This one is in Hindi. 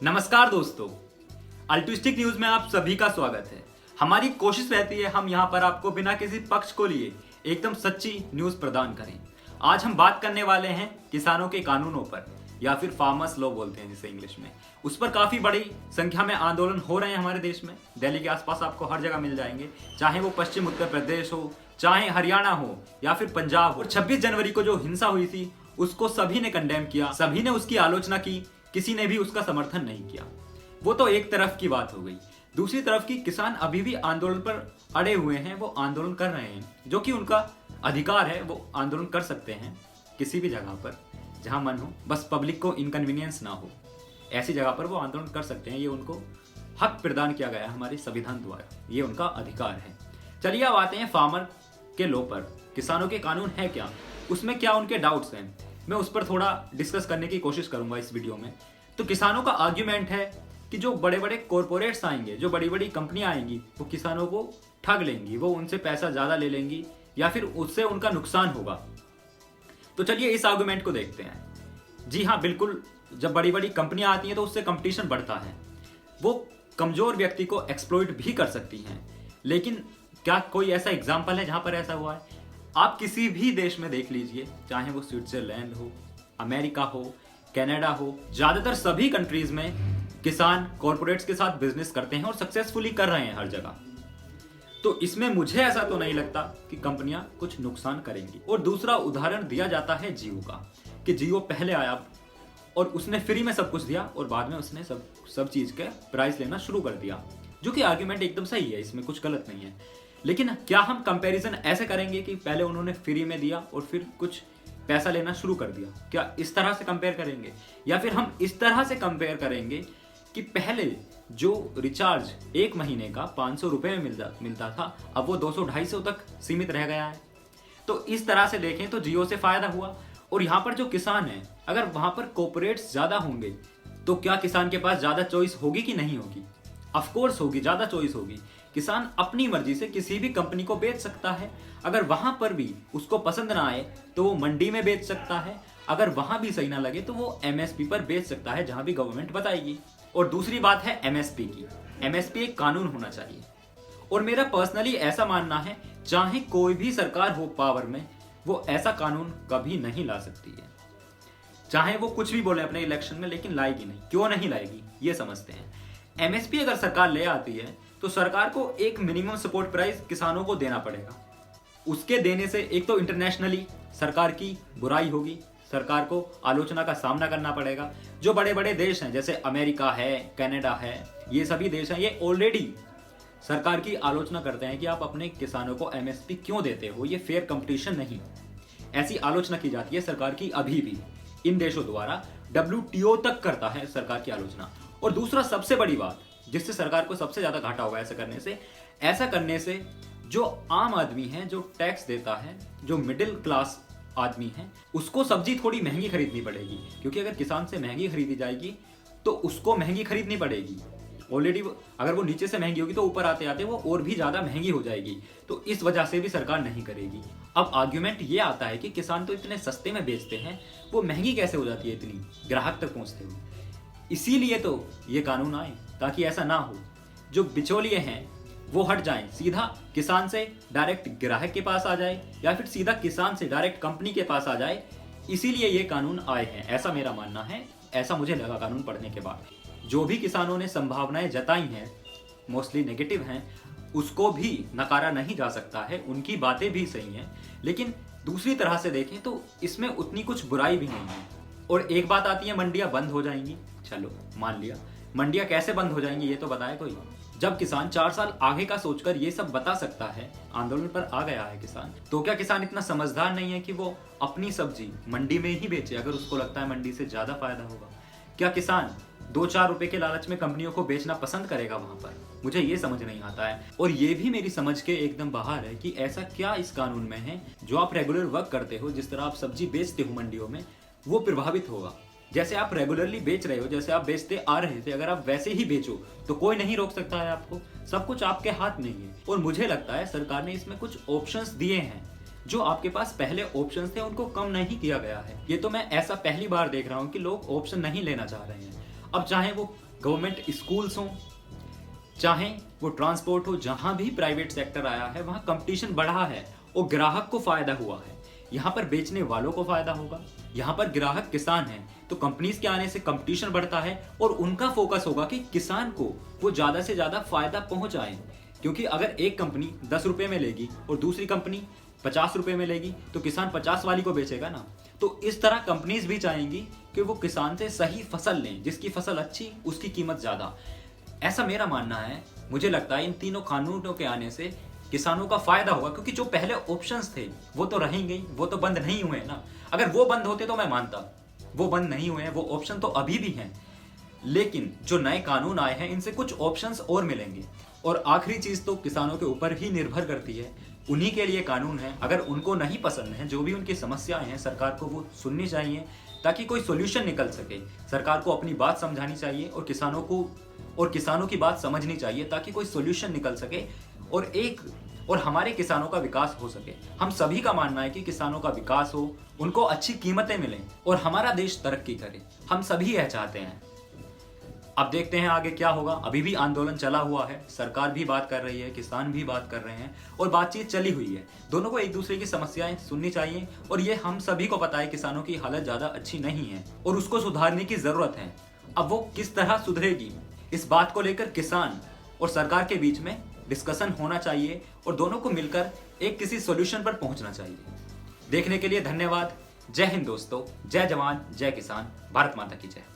नमस्कार दोस्तों, अल्ट्रुइस्टिक न्यूज में आप सभी का स्वागत है। हमारी कोशिश रहती है हम यहाँ पर आपको बिना किसी पक्ष को लिए एकदम सच्ची न्यूज प्रदान करें। आज हम बात करने वाले हैं किसानों के कानूनों पर, या फिर फार्मर्स लॉ बोलते हैं जिसे इंग्लिश में। उस पर काफी बड़ी संख्या में आंदोलन हो रहे हैं हमारे देश में। दिल्ली के आसपास आपको हर जगह मिल जाएंगे, चाहे वो पश्चिम उत्तर प्रदेश हो, चाहे हरियाणा हो या फिर पंजाब हो। 26 जनवरी को जो हिंसा हुई थी उसको सभी ने कंडेम किया, सभी ने उसकी आलोचना की, किसी ने भी उसका समर्थन नहीं किया। वो तो एक तरफ की बात हो गई। दूसरी तरफ की किसान अभी भी आंदोलन पर अड़े हुए हैं, वो आंदोलन कर रहे हैं, जो कि उनका अधिकार है। वो आंदोलन कर सकते हैं किसी भी जगह पर जहां मन हो, बस पब्लिक को इनकन्वीनियंस ना हो, ऐसी जगह पर वो आंदोलन कर सकते हैं। ये उनको हक प्रदान किया गया है हमारे संविधान द्वारा, ये उनका अधिकार है। चलिए अब आते हैं फार्मर के लॉ पर। किसानों के कानून है क्या, उसमें क्या उनके डाउट्स हैं, मैं उस पर थोड़ा डिस्कस करने की कोशिश करूंगा इस वीडियो में। तो किसानों का आर्ग्यूमेंट है कि जो बड़े बड़े कॉरपोरेट्स आएंगे, जो बड़ी बड़ी कंपनियां आएंगी, वो किसानों को ठग लेंगी, वो उनसे पैसा ज्यादा ले लेंगी या फिर उससे उनका नुकसान होगा। तो चलिए इस आर्ग्यूमेंट को देखते हैं। जी हाँ, बिल्कुल, जब बड़ी बड़ी कंपनियां आती हैं तो उससे कंपटीशन बढ़ता है। वो कमजोर व्यक्ति को एक्सप्लॉइट भी कर सकती हैं। लेकिन क्या कोई ऐसा एग्जाम्पल है जहां पर ऐसा हुआ है? आप किसी भी देश में देख लीजिए, चाहे वो स्विट्जरलैंड हो, अमेरिका हो, कनाडा हो, ज्यादातर सभी कंट्रीज में किसान कॉरपोरेट्स के साथ बिजनेस करते हैं और सक्सेसफुली कर रहे हैं हर जगह। तो इसमें मुझे ऐसा तो नहीं लगता कि कंपनियां कुछ नुकसान करेंगी। और दूसरा उदाहरण दिया जाता है जियो का, कि जियो पहले आया और उसने फ्री में सब कुछ दिया और बाद में उसने सब चीज के प्राइस लेना शुरू कर दिया, जो कि आर्ग्यूमेंट एकदम सही है, इसमें कुछ गलत नहीं है। लेकिन क्या हम कंपैरिजन ऐसे करेंगे कि पहले उन्होंने फ्री में दिया और फिर कुछ पैसा लेना शुरू कर दिया? क्या इस तरह से कंपेयर करेंगे? या फिर हम इस तरह से कंपेयर करेंगे कि पहले जो रिचार्ज 1 महीने का 500 रुपए में मिलता था, अब वो 200-250 तक सीमित रह गया है। तो इस तरह से देखें तो जियो से फायदा हुआ। और यहाँ पर जो किसान है, अगर वहां पर कॉर्पोरेट्स ज्यादा होंगे तो क्या किसान के पास ज्यादा चॉइस होगी कि नहीं होगी? ऑफकोर्स होगी, ज्यादा चॉइस होगी। किसान अपनी मर्जी से किसी भी कंपनी को बेच सकता है। अगर वहां पर भी उसको पसंद ना आए तो वो मंडी में बेच सकता है। अगर वहां भी सही ना लगे तो वो एमएसपी पर बेच सकता है, जहां भी गवर्नमेंट बताएगी। और दूसरी बात है एमएसपी की। एमएसपी एक कानून होना चाहिए। और मेरा पर्सनली ऐसा मानना है, चाहे कोई भी सरकार हो पावर में, वो ऐसा कानून कभी नहीं ला सकती है। चाहे वो कुछ भी बोले अपने इलेक्शन में, लेकिन लाएगी नहीं। क्यों नहीं लाएगी, ये समझते हैं। एमएसपी अगर सरकार ले आती है तो सरकार को एक मिनिमम सपोर्ट प्राइस किसानों को देना पड़ेगा। उसके देने से एक तो इंटरनेशनली सरकार की बुराई होगी, सरकार को आलोचना का सामना करना पड़ेगा। जो बड़े बड़े देश हैं जैसे अमेरिका है, कनाडा है, ये सभी देश हैं, ये ऑलरेडी सरकार की आलोचना करते हैं कि आप अपने किसानों को एमएसपी क्यों देते हो, ये फेयर कंपटीशन नहीं। ऐसी आलोचना की जाती है सरकार की अभी भी इन देशों द्वारा। WTO तक करता है सरकार की आलोचना। और दूसरा सबसे बड़ी बात, जिससे सरकार को सबसे ज्यादा घाटा होगा ऐसा करने से जो आम आदमी है, जो टैक्स देता है, जो मिडिल क्लास आदमी है, उसको सब्जी थोड़ी महंगी खरीदनी पड़ेगी। क्योंकि अगर किसान से महंगी खरीदी जाएगी तो उसको महंगी खरीदनी पड़ेगी। ऑलरेडी अगर वो नीचे से महंगी होगी तो ऊपर आते आते वो और भी ज्यादा महंगी हो जाएगी। तो इस वजह से भी सरकार नहीं करेगी। अब आर्ग्यूमेंट ये आता है कि किसान तो इतने सस्ते में बेचते हैं, वो महंगी कैसे हो जाती है इतनी ग्राहक तक पहुंचते हुए? इसीलिए तो ये कानून आए, ताकि ऐसा ना हो। जो बिचौलिए हैं वो हट जाएं, सीधा किसान से डायरेक्ट ग्राहक के पास आ जाए, या फिर सीधा किसान से डायरेक्ट कंपनी के पास आ जाए। इसीलिए ये कानून आए हैं, ऐसा मेरा मानना है। ऐसा मुझे लगा कानून पढ़ने के बाद। जो भी किसानों ने संभावनाएं जताई हैं, मोस्टली नेगेटिव हैं, उसको भी नकारा नहीं जा सकता है। उनकी बातें भी सही हैं, लेकिन दूसरी तरह से देखें तो इसमें उतनी कुछ बुराई भी नहीं है। और एक बात आती है, मंडियां बंद हो जाएंगी। चलो मान लिया, मंडियां कैसे बंद हो जाएंगी ये तो बताए कोई? जब किसान 4 साल आगे का सोचकर ये सब बता सकता है, आंदोलन पर आ गया है किसान, तो क्या किसान इतना समझदार नहीं है कि वो अपनी सब्जी मंडी में ही बेचे अगर उसको लगता है मंडी से ज्यादा फायदा होगा? क्या किसान 2-4 रुपए के लालच में कंपनियों को बेचना पसंद करेगा वहां पर? मुझे ये समझ नहीं आता है। और ये भी मेरी समझ के एकदम बाहर है कि ऐसा क्या इस कानून में है जो आप रेगुलर वर्क करते हो, जिस तरह आप सब्जी बेचते हो मंडियों में, वो प्रभावित होगा। जैसे आप रेगुलरली बेच रहे हो, जैसे आप बेचते आ रहे थे, अगर आप वैसे ही बेचो तो कोई नहीं रोक सकता है आपको। सब कुछ आपके हाथ में ही है। और मुझे लगता है सरकार ने इसमें कुछ ऑप्शंस दिए हैं जो आपके पास पहले ऑप्शंस थे उनको कम नहीं किया गया है। ये तो मैं ऐसा पहली बार देख रहा हूँ कि लोग ऑप्शन नहीं लेना चाह रहे हैं। अब चाहे वो गवर्नमेंट स्कूल्स हों, चाहे वो ट्रांसपोर्ट हो, जहां भी प्राइवेट सेक्टर आया है वहां कंपटीशन बढ़ा है और ग्राहक को फायदा हुआ है। यहाँ पर बेचने वालों को फायदा होगा, यहाँ पर ग्राहक किसान हैं, तो कंपनीज के आने से कंपटीशन बढ़ता है और उनका फोकस होगा कि किसान को वो ज्यादा से ज्यादा फायदा पहुंचाए। क्योंकि अगर एक कंपनी 10 रुपए में लेगी और दूसरी कंपनी 50 रुपए में लेगी तो किसान 50 वाली को बेचेगा ना। तो इस तरह कंपनीज भी चाहेंगी कि वो किसान से सही फसल लें, जिसकी फसल अच्छी उसकी कीमत ज्यादा। ऐसा मेरा मानना है। मुझे लगता है इन तीनों कानूनों के आने से किसानों का फायदा होगा, क्योंकि जो पहले ऑप्शंस थे वो तो रहेंगे, वो तो बंद नहीं हुए ना। अगर वो बंद होते तो मैं मानता, वो बंद नहीं हुए हैं, वो ऑप्शन तो अभी भी हैं। लेकिन जो नए कानून आए हैं इनसे कुछ ऑप्शंस और मिलेंगे। और आखिरी चीज तो किसानों के ऊपर ही निर्भर करती है, उन्हीं के लिए कानून है। अगर उनको नहीं पसंद है, जो भी उनकी समस्याएं हैं, सरकार को वो सुननी चाहिए ताकि कोई सोल्यूशन निकल सके। सरकार को अपनी बात समझानी चाहिए और किसानों की बात समझनी चाहिए ताकि कोई सोल्यूशन निकल सके और हमारे किसानों का विकास हो सके। हम सभी का मानना है कि किसानों का विकास हो, उनको अच्छी कीमतें मिलें और हमारा देश तरक्की करे। हम सभी यह चाहते हैं। अब देखते हैं आगे क्या होगा। अभी भी आंदोलन चला हुआ है, सरकार भी बात कर रही है, किसान भी बात कर रहे हैं और बातचीत चली हुई है। दोनों को एक दूसरे की समस्याएं सुननी चाहिए और ये हम सभी को पता है किसानों की हालत ज्यादा अच्छी नहीं है और उसको सुधारने की जरूरत है। अब वो किस तरह सुधरेगी, इस बात को लेकर किसान और सरकार के बीच में डिस्कशन होना चाहिए और दोनों को मिलकर एक किसी सॉल्यूशन पर पहुंचना चाहिए। देखने के लिए धन्यवाद। जय हिंद दोस्तों, जय जवान, जय किसान, भारत माता की जय।